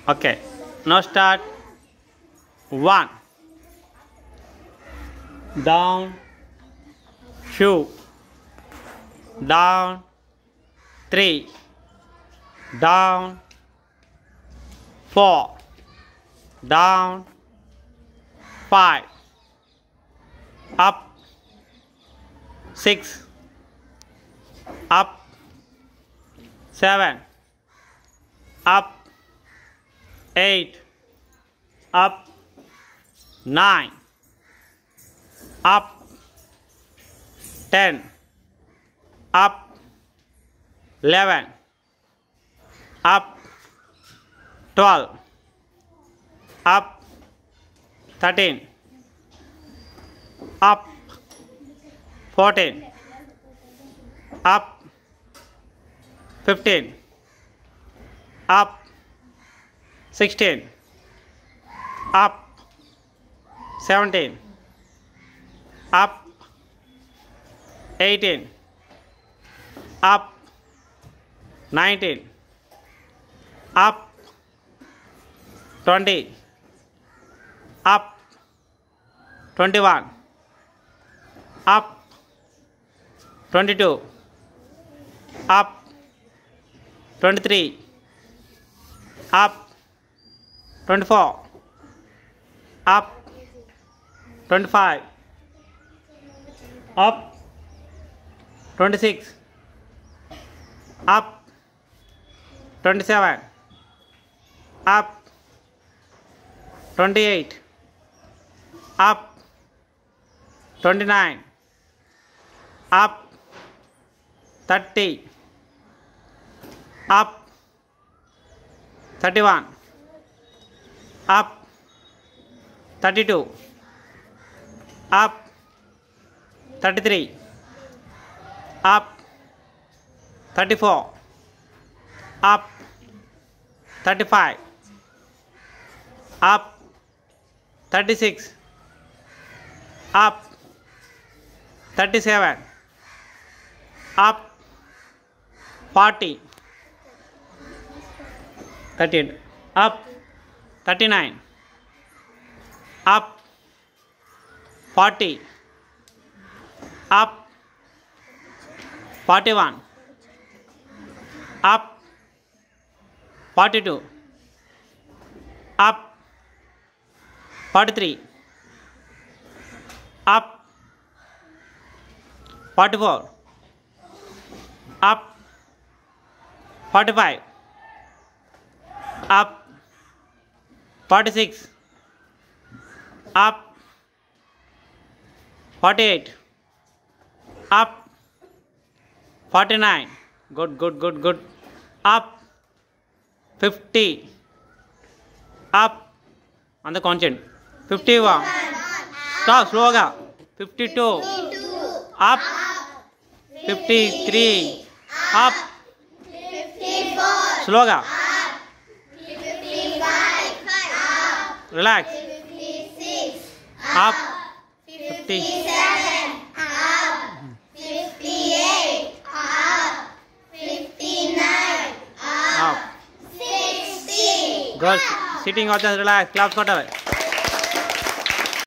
Okay. Now start. 1. Down. 2. Down. 3. Down. 4. Down. 5. Up. 6. Up. 7. Up. 8. Up. 9. Up. 10. Up. 11. Up. 12. Up. 13. Up. 14. Up. 15. Up. 16. Up. 17. Up. 18. Up. 19. Up. 20. Up. 21. Up. 22. Up. 23. Up. 24. Up. 25. Up. 26. Up. 27. Up. 28. Up. 29. Up. 30. Up. 31. Up. 32. Up. 33. Up. 34. Up. 35. Up. 36. Up. 37. Up. 40. 38. Up. 39. Up. 40. Up. 41. Up. 42. Up. 43. Up. 44. Up. 45. Up. 46. Up. 48. Up. 49. Good. Up. 50. Up. On the constant. 51. Stop slow. 52. Up. 53. Up. 54. Slow. Relax. 56. Up. 57. Up. 58. Up. 59. Up. 60. Girls, sitting also relax. Claps for